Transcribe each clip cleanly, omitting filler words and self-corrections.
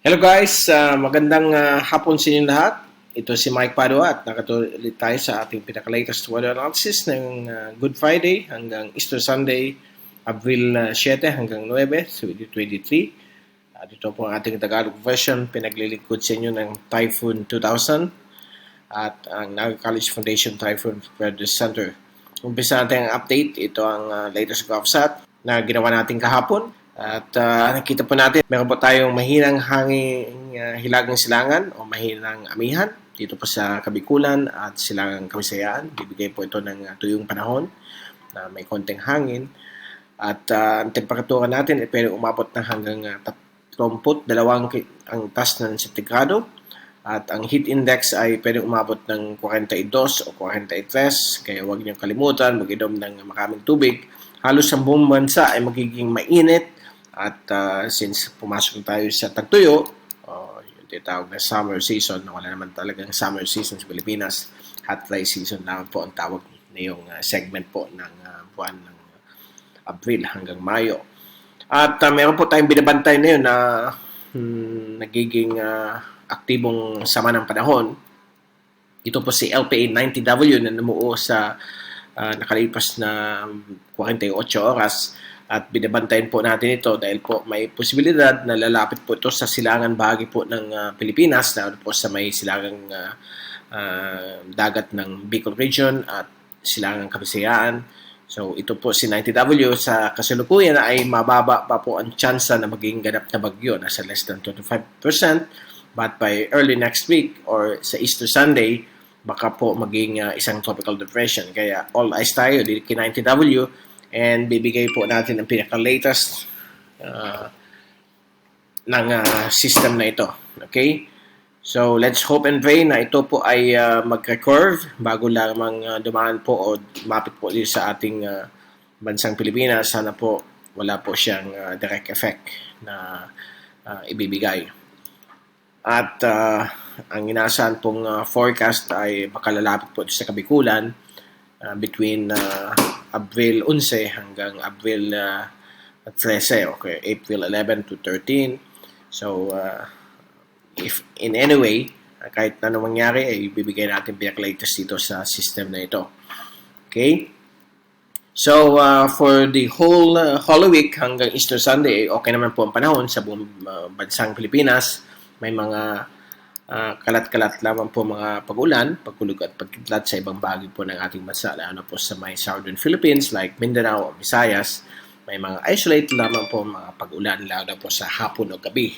Hello guys, magandang hapon sa inyo lahat. Ito si Mike Padua at nakatuloy tayo sa ating pinaka-latest weather analysis ng Good Friday hanggang Easter Sunday, Abril 7 hanggang 9, 2023. Ito po ang ating Tagalog version, pinaglilingkod sa inyo ng Typhoon 2000 at ang Naga College Foundation Typhoon Preparedness Center. Umpisa natin ang update. Ito ang latest GovSat na ginawa natin kahapon. At nakita po natin, meron po tayong mahinang hanging hilagang silangan o mahinang amihan dito po sa Kabikulan at Silangang Kabisayaan. Bibigay po ito ng tuyong panahon na may konting hangin. At ang temperatura natin ay pwede umabot na hanggang 32 ang taas ng sentigrado. At ang heat index ay pwede umabot ng 42 o 43. Kaya huwag niyong kalimutan, mag-inom ng maraming tubig. Halos ang buong bansa ay magiging mainit. At since pumasok tayo sa tagtuyo, yung tinatawag na summer season, wala naman talagang summer season sa Pilipinas, hot dry season naman po ang tawag na yung segment po ng buwan ng Abril hanggang Mayo. At meron po tayong binabantay na yun na nagiging aktibong sama ng panahon. Ito po si LPA 90W na namuo sa nakalipas na 48 oras. At binabantayan po natin ito dahil po may posibilidad na lalapit po ito sa silangan bahagi po ng Pilipinas, lalo po sa may silangang dagat ng Bicol Region at silangang Kabisayaan. So ito po si 90W sa kasalukuyan ay mababa pa po ang tsansa na maging ganap na bagyo, nasa less than 25%, but by early next week or sa Easter Sunday, baka po maging isang tropical depression. Kaya all eyes tayo dito kay 90W. And bibigay po natin ang pinaka-latest ng system na ito. Okay? So, let's hope and pray na ito po ay mag-recurve bago lamang dumaan po o mapit po dito sa ating bansang Pilipinas. Sana po wala po siyang direct effect na ibibigay. At ang inaasahan pong forecast ay makalalapit po sa Kabikulan between Abril 11 hanggang Abril 13, okay, April 11 to 13. So, if in any way, kahit na mangyari, ay bibigay natin pinaka-latest dito sa system na ito. Okay? So, for the whole Holy Week hanggang Easter Sunday, okay naman po ang panahon sa buong bansang Pilipinas. May mga kalat-kalat lamang po mga pag-ulan, pagkulog at pagkidlat sa ibang bahagi po ng ating bansa, lalo po sa may Southern Philippines like Mindanao o Visayas. May mga isolated lamang po mga pag-ulan, lalo po sa hapon o gabi.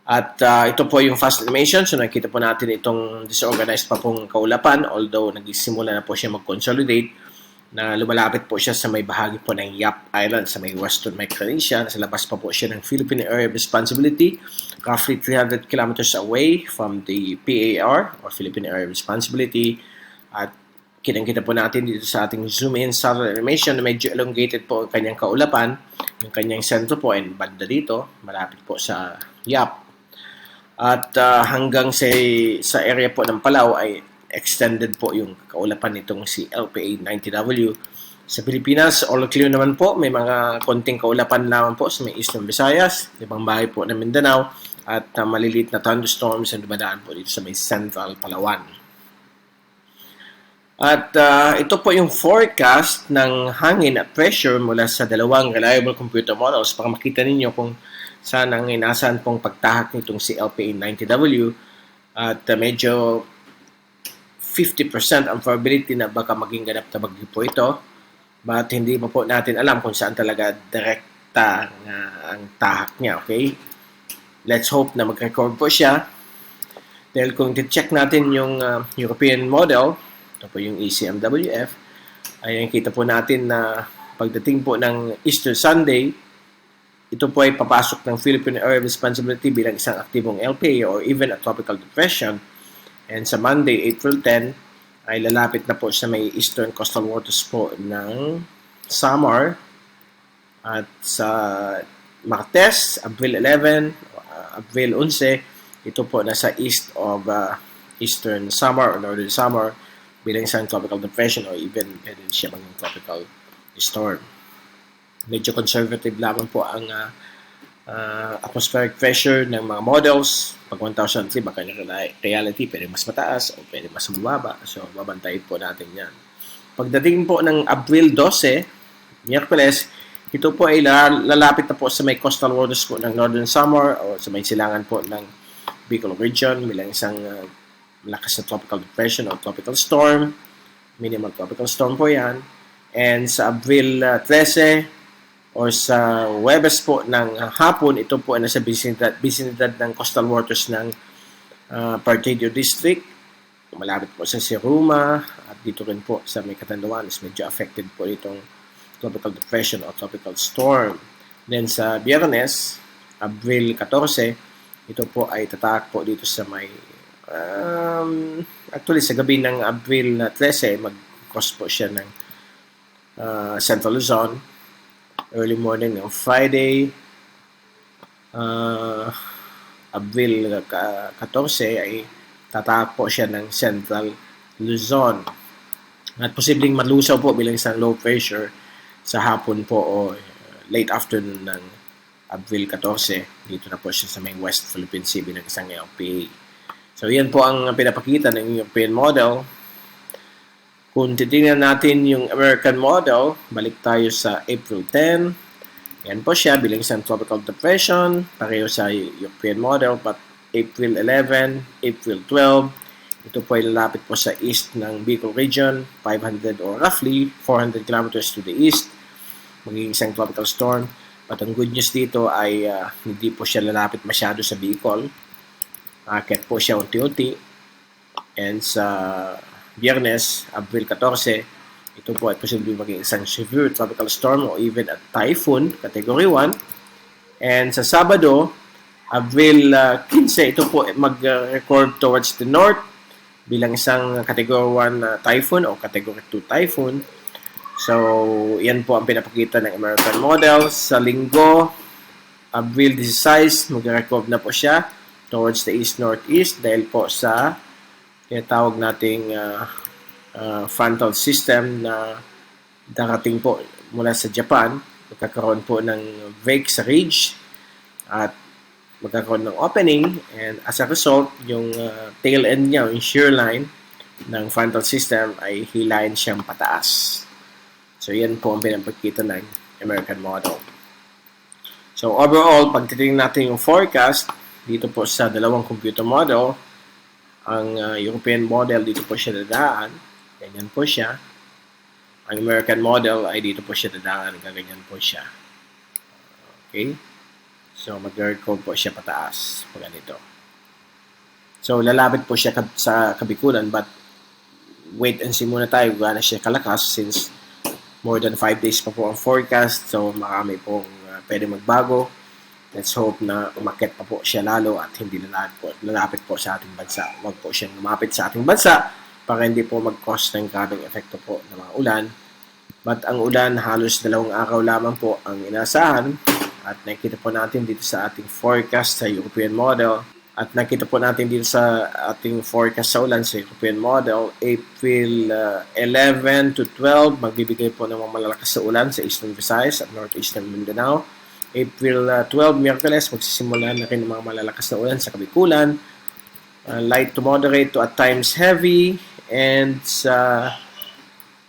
At ito po yung fast animation. So nakita po natin itong disorganized pa pong kaulapan, although nagsimula na po siya mag-consolidate, na lumalapit po siya sa may bahagi po ng Yap Island sa may Western Micronesia. Nasa labas pa po siya ng Philippine Area of Responsibility, roughly 300 kilometers away from the PAR or Philippine Area of Responsibility. At kitang-kita po natin dito sa ating zoom-in satellite animation na medyo elongated po ang kanyang kaulapan. Yung kanyang sentro po ay banda dito, malapit po sa Yap. At hanggang sa area po ng Palau ay extended po yung kaulapan nitong si LPA 90W. Sa Pilipinas, all clear naman po. May mga konting kaulapan lamang po sa may Eastern Visayas, ibang bahay po ng Mindanao, at maliliit na thunderstorms na dumadaan po dito sa may Central Palawan. At ito po yung forecast ng hangin at pressure mula sa dalawang reliable computer models para makita ninyo kung saan ang inaasahan pong pagtahak nitong si LPA 90W. At medyo 50% ang probability na baka maging ganap na bagyo po ito. But hindi pa po natin alam kung saan talaga direkta ang tahak niya. Okay? Let's hope na mag-record po siya. Dahil kung check natin yung European model, ito po yung ECMWF, ay kita po natin na pagdating po ng Easter Sunday, ito po ay papasok ng Philippine Area of Responsibility bilang isang aktibong LPA or even a tropical depression. And sa Monday, April 10, ay lalapit na po sa may eastern coastal waters po ng Samar. At sa Martes, April 11, April 11, ito po nasa east of eastern Samar or northern Samar bilang isang tropical depression or even pwede siya maging tropical storm. Medyo conservative lamang po ang atmospheric pressure ng mga models. Pag 1,003, baka yung reality, pwede mas mataas o pwede mas bumaba. So, babantayin po natin yan. Pagdating po ng Abril 12, Miyerkules, ito po ay lalapit na po sa may coastal waters po ng Northern Samar o sa may silangan po ng Bicol region bilang isang malakas na tropical depression o tropical storm. Minimal tropical storm po yan. And sa Abril 13, or sa Huwebes po ng hapon, ito po ay nasa bisinidad ng coastal waters ng Partido District. Malapit po sa Siruma at dito rin po sa may Catanduanes. Medyo affected po itong tropical depression o tropical storm. Then sa Biyernes, Abril 14, ito po ay tatak po dito sa may actually sa gabi ng Abril 13, mag-cross po siya ng Central Luzon. Early morning ng Friday, Abril 14 ay tatak po siya ng Central Luzon. At posibleng malusaw po bilang isang low pressure sa hapon po o late afternoon ng Abril 14. Dito na po siya sa may West Philippine Sea bilang isang LPA. So yan po ang pinapakita ng European model. Kung titingnan natin yung American model, balik tayo sa April 10. Yan po siya bilang isang tropical depression, pareho sa European model, but April 11, April 12, ito po ay lalapit po sa east ng Bicol region, 500 or roughly 400 kilometers to the east, magiging isang tropical storm. But ang good news dito ay hindi po siya lalapit masyado sa Bicol. Akit po siya unti-unti. And sa Biyernes, Abril 14, ito po ay posibleng maging isang severe tropical storm o even a typhoon, category 1. And sa Sabado, Abril 15, ito po mag-record towards the north bilang isang category 1 typhoon o category 2 typhoon. So, yan po ang pinapakita ng American model. Sa Linggo, Abril 16, mag-record na po siya towards the east-northeast dahil po sa tinatawag nating frontal system na darating po mula sa Japan. Magkakaroon po ng break sa ridge at magkakaroon ng opening, and as a result, yung tail end niya, yung shear line ng frontal system ay hilahin siyang pataas. So yan po ang pinapakita ng American model. So overall, pag titingnan natin yung forecast dito po sa dalawang computer model, ang European model, dito po siya dadaan. Ganyan po siya. Ang American model ay dito po siya dadaan. Ganyan po siya. Okay? So, mag-record po siya pataas. Pag ganito. So, lalapit po siya sa Kabikulan, but wait and see muna tayo kung gaano siya kalakas since more than 5 days pa po ang forecast. So, marami pong pwede magbago. Let's hope na umakyat pa po siya lalo at hindi lalapit po sa ating bansa. Huwag po siyang lumapit sa ating bansa para hindi po mag-cause ng grabing epekto po ng mga ulan. But ang ulan, halos 2 araw lamang po ang inasahan at nakita po natin dito sa ating forecast sa European model at nakita po natin dito sa ating forecast sa ulan sa European model, April 11 to 12, magbibigay po ng mga malalakas sa ulan sa Eastern Visayas at Northeastern Mindanao. April 12, Miyerkules, magsisimula na rin ng mga malalakas na ulan sa Kabikulan. Light to moderate to at times heavy. And sa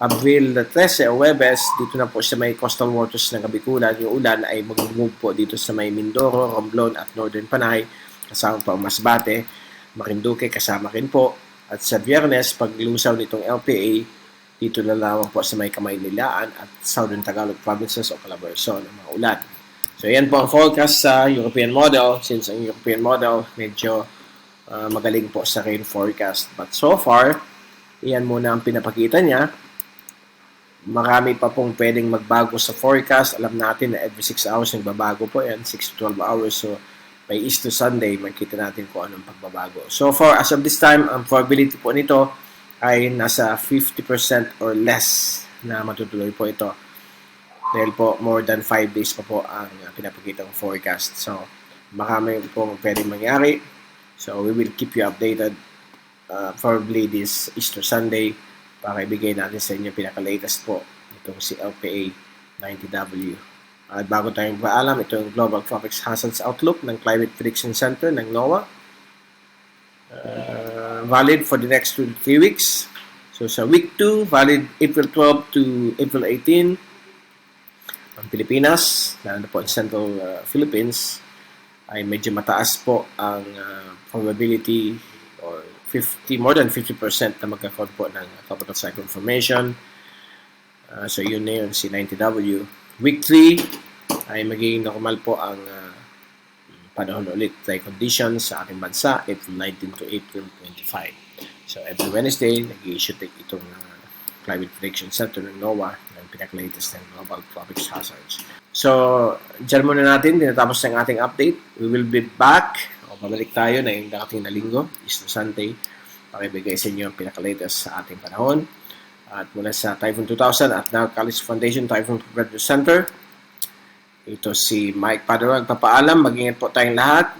Abril 13 o Huwebes, dito na po sa may coastal waters ng Kabikulan, yung ulan ay mag-move po dito sa may Mindoro, Romblon at Northern Panay, kasama pa Masbate, Marinduque, kasama rin po. At sa Biyernes, paglusaw nitong LPA, dito na lamang po sa may Kamaynilaan at Southern Tagalog provinces o Calabarzon ang mga ulan. So, yan po ang forecast sa European model. Since ang European model medyo magaling po sa rain forecast. But so far, yan muna ang pinapakita niya. Marami pa pong pwedeng magbago sa forecast. Alam natin na every 6 hours nagbabago po yan. 6 to 12 hours. So, by Easter Sunday, makita natin kung anong pagbabago. So far, as of this time, ang probability po nito ay nasa 50% or less na matutuloy po ito. Dahil po, more than 5 days pa po ang pinapakitang forecast. So, marami pong pwedeng mangyari. So, we will keep you updated probably this Easter Sunday para ibigay natin sa inyo pinaka-latest po itong si LPA 90W At bago tayong paalam, ito yung Global Tropics Hazards Outlook ng Climate Prediction Center ng NOAA. Valid for the next 2 to 3 weeks. So sa week 2, valid April 12 to April 18. Ang Pilipinas, lalo na po ang Central Philippines, ay medyo mataas po ang probability or more than 50% na magkakaroon po ng tropical cyclone formation. So yun na yun, si 90W. Week 3 ay magiging normal po ang panahon ulit, dry conditions sa ating bansa, April 19 to April 25. So every Wednesday, nag-i-issue itong Climate Prediction Center ng NOAA ng pinaka-latest ng Global Tropics Hazards. So, dyan muna natin, tinatapos ng ating update. We will be back, o babalik tayo na yung darating na linggo, Easter Sunday, pakibigay sa inyo ang pinaka-latest sa ating panahon. At mula sa Typhoon 2000 at now College Foundation Typhoon Preparedness Center, ito si Mike Padua nagpapaalam. Mag-ingat po tayong lahat.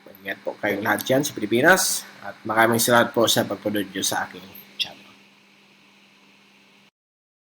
Mag-ingat po kayong lahat dyan sa Pilipinas. At maraming salamat po sa pagpunod nyo sa aking